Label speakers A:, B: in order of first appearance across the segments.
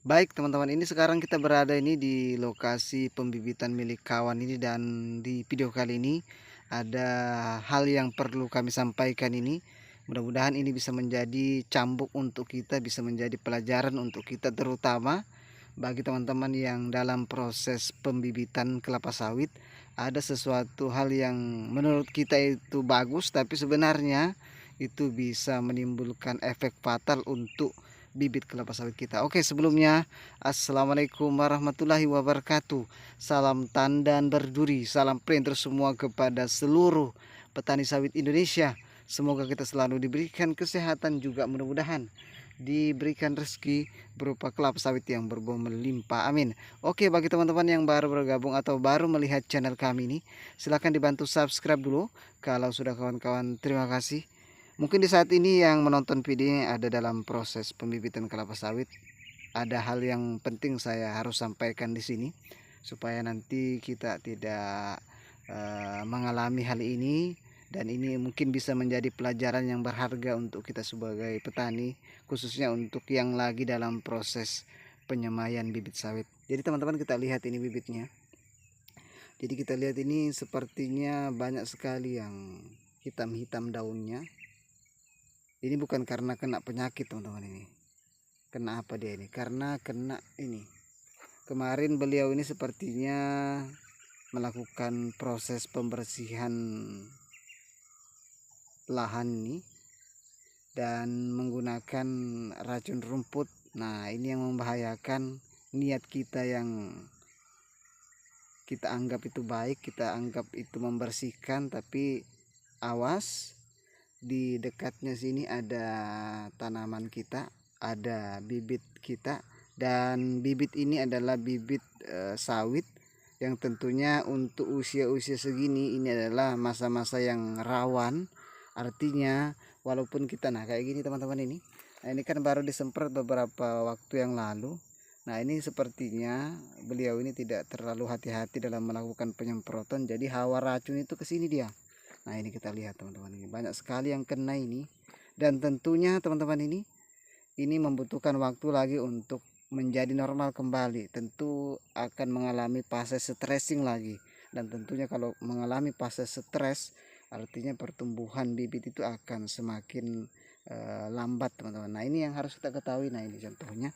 A: Baik teman-teman, ini sekarang kita berada ini di lokasi pembibitan milik kawan ini, dan di video kali ini ada hal yang perlu kami sampaikan ini. Mudah-mudahan ini bisa menjadi cambuk untuk kita, bisa menjadi pelajaran untuk kita, terutama bagi teman-teman yang dalam proses pembibitan kelapa sawit. Ada sesuatu hal yang menurut kita itu bagus, tapi sebenarnya itu bisa menimbulkan efek fatal untuk bibit kelapa sawit kita. Oke, sebelumnya assalamualaikum warahmatullahi wabarakatuh. Salam tandan berduri, salam printer semua kepada seluruh petani sawit Indonesia. Semoga kita selalu diberikan kesehatan, juga mudah-mudahan diberikan rezeki berupa kelapa sawit yang berbuah melimpah. Amin. Oke, bagi teman-teman yang baru bergabung atau baru melihat channel kami ini, silahkan dibantu subscribe dulu. Kalau sudah kawan-kawan, terima kasih. Mungkin di saat ini yang menonton video ini ada dalam proses pembibitan kelapa sawit. Ada hal yang penting saya harus sampaikan di sini supaya nanti kita tidak mengalami hal ini, dan ini mungkin bisa menjadi pelajaran yang berharga untuk kita sebagai petani, khususnya untuk yang lagi dalam proses penyemaian bibit sawit. Jadi teman-teman, kita lihat ini bibitnya. Jadi kita lihat ini sepertinya banyak sekali yang hitam-hitam daunnya. Ini bukan karena kena penyakit teman-teman ini. Kena apa dia ini? Karena kena ini. Kemarin beliau ini sepertinya melakukan proses pembersihan lahan ini dan menggunakan racun rumput. Nah, ini yang membahayakan niat kita yang kita anggap itu baik, kita anggap itu membersihkan, tapi awas, di dekatnya sini ada tanaman kita, ada bibit kita, dan bibit ini adalah bibit sawit yang tentunya untuk usia-usia segini ini adalah masa-masa yang rawan. Artinya walaupun kita kayak gini teman-teman ini. Nah, ini kan baru disemprot beberapa waktu yang lalu. Nah, ini sepertinya beliau ini tidak terlalu hati-hati dalam melakukan penyemprotan, jadi hawa racun itu ke sini dia. Nah, ini kita lihat teman-teman, ini banyak sekali yang kena ini, dan tentunya teman-teman ini membutuhkan waktu lagi untuk menjadi normal kembali. Tentu akan mengalami fase stressing lagi, dan tentunya kalau mengalami fase stres artinya pertumbuhan bibit itu akan semakin lambat teman-teman. Nah, ini yang harus kita ketahui. Nah, ini contohnya.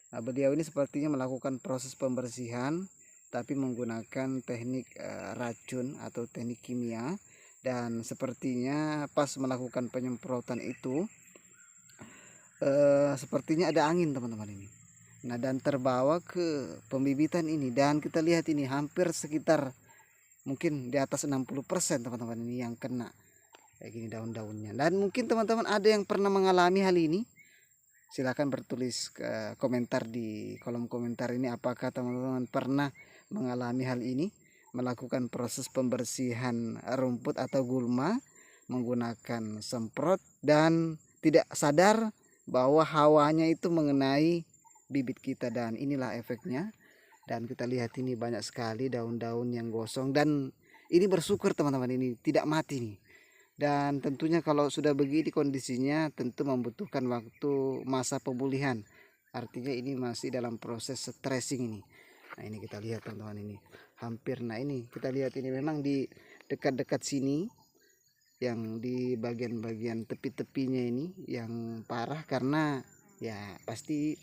A: Nah, beliau ini sepertinya melakukan proses pembersihan tapi menggunakan teknik racun atau teknik kimia, dan sepertinya pas melakukan penyemprotan itu sepertinya ada angin teman-teman ini. Nah, dan terbawa ke pembibitan ini, dan kita lihat ini hampir sekitar mungkin di atas 60% teman-teman ini yang kena kayak gini daun-daunnya. Dan mungkin teman-teman ada yang pernah mengalami hal ini, silahkan bertulis komentar di kolom komentar ini, apakah teman-teman pernah mengalami hal ini, melakukan proses pembersihan rumput atau gulma menggunakan semprot dan tidak sadar bahwa hawanya itu mengenai bibit kita, dan inilah efeknya. Dan kita lihat ini banyak sekali daun-daun yang gosong, dan ini bersyukur teman-teman ini tidak mati nih. Dan tentunya kalau sudah begini kondisinya tentu membutuhkan waktu masa pemulihan. Artinya ini masih dalam proses stressing ini. Nah, ini kita lihat teman-teman ini. Hampir, nah ini kita lihat ini memang di dekat-dekat sini, yang di bagian-bagian tepi-tepinya ini yang parah, karena ya pasti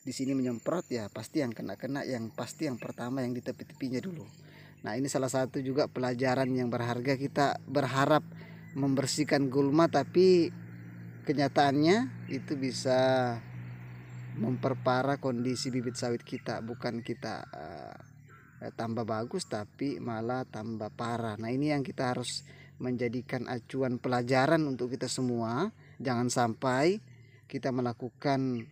A: di sini menyemprot, ya pasti yang kena-kena yang pasti yang pertama yang di tepi-tepinya dulu. Nah, ini salah satu juga pelajaran yang berharga. Kita berharap membersihkan gulma, tapi kenyataannya itu bisa memperparah kondisi bibit sawit kita. Bukan kita tambah bagus, tapi malah tambah parah. Nah, ini yang kita harus menjadikan acuan pelajaran untuk kita semua. Jangan sampai kita melakukan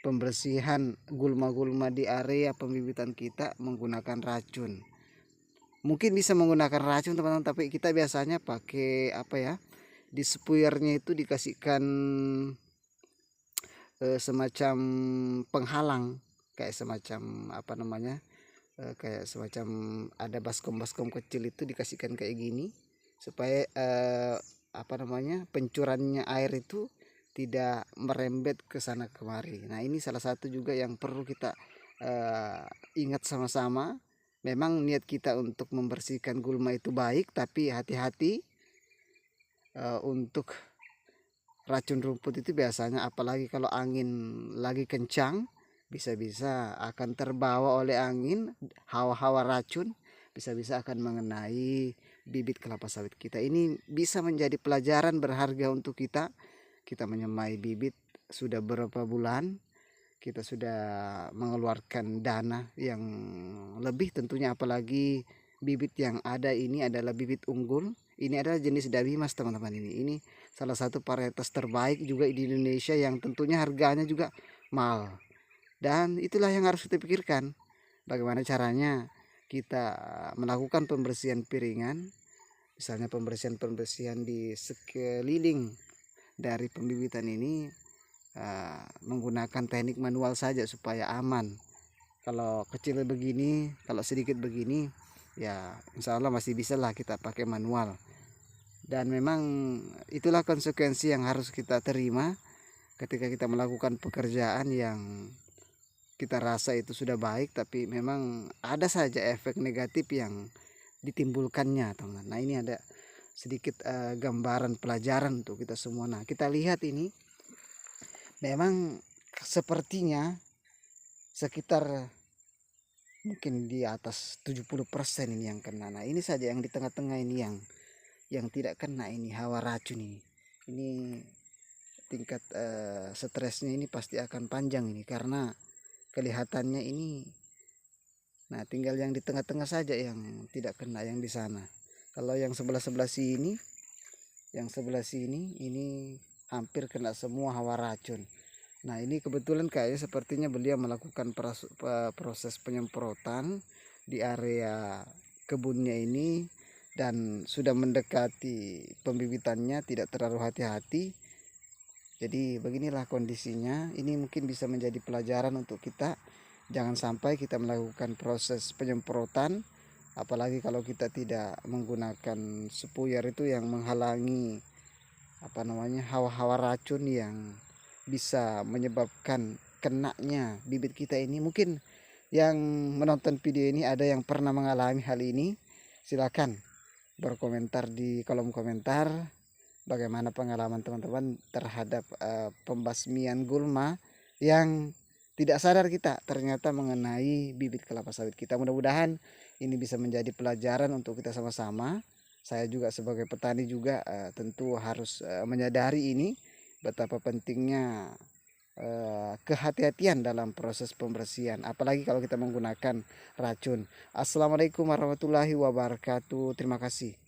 A: pembersihan gulma-gulma di area pembibitan kita menggunakan racun. Mungkin bisa menggunakan racun teman-teman, tapi kita biasanya pakai apa ya, di spuyernya itu dikasihkan semacam penghalang, kayak semacam apa namanya, kayak semacam ada baskom-baskom kecil itu dikasihkan kayak gini, supaya apa namanya, pencurannya air itu tidak merembet ke sana kemari. Nah, ini salah satu juga yang perlu kita ingat sama-sama. Memang niat kita untuk membersihkan gulma itu baik, tapi hati-hati untuk racun rumput itu biasanya, apalagi kalau angin lagi kencang, bisa-bisa akan terbawa oleh angin, hawa-hawa racun bisa-bisa akan mengenai bibit kelapa sawit kita. Ini bisa menjadi pelajaran berharga untuk kita. Kita menyemai bibit sudah berapa bulan, kita sudah mengeluarkan dana yang lebih tentunya, apalagi bibit yang ada ini adalah bibit unggul. Ini adalah jenis Dabi Mas teman-teman. Ini salah satu varietas terbaik juga di Indonesia yang tentunya harganya juga mahal. Dan itulah yang harus kita pikirkan, bagaimana caranya kita melakukan pembersihan piringan, misalnya pembersihan di sekeliling dari pembibitan ini menggunakan teknik manual saja supaya aman. Kalau kecil begini, kalau sedikit begini, ya insya Allah masih bisa lah kita pakai manual. Dan memang itulah konsekuensi yang harus kita terima ketika kita melakukan pekerjaan yang kita rasa itu sudah baik, tapi memang ada saja efek negatif yang ditimbulkannya, teman. Nah, ini ada sedikit gambaran pelajaran untuk kita semua. Nah, kita lihat ini memang sepertinya sekitar mungkin di atas 70% ini yang kena. Nah, ini saja yang di tengah-tengah ini yang tidak kena, ini hawa racun ini. Ini tingkat stresnya ini pasti akan panjang ini, karena kelihatannya ini. Nah, tinggal yang di tengah-tengah saja yang tidak kena, yang di sana. Kalau yang sebelah-sebelah sini, yang sebelah sini ini hampir kena semua hawa racun. Nah, ini kebetulan kayaknya sepertinya beliau melakukan proses penyemprotan di area kebunnya ini dan sudah mendekati pembibitannya, tidak terlalu hati-hati. Jadi beginilah kondisinya. Ini mungkin bisa menjadi pelajaran untuk kita. Jangan sampai kita melakukan proses penyemprotan, apalagi kalau kita tidak menggunakan spuyer itu yang menghalangi hawa-hawa racun yang bisa menyebabkan kenanya bibit kita ini. Mungkin yang menonton video ini ada yang pernah mengalami hal ini. Silakan berkomentar di kolom komentar bagaimana pengalaman teman-teman terhadap pembasmian gulma yang tidak sadar kita ternyata mengenai bibit kelapa sawit kita. Mudah-mudahan ini bisa menjadi pelajaran untuk kita sama-sama. Saya juga sebagai petani juga tentu harus menyadari ini, betapa pentingnya kehati-hatian dalam proses pembersihan, apalagi kalau kita menggunakan racun. Assalamualaikum warahmatullahi wabarakatuh. Terima kasih.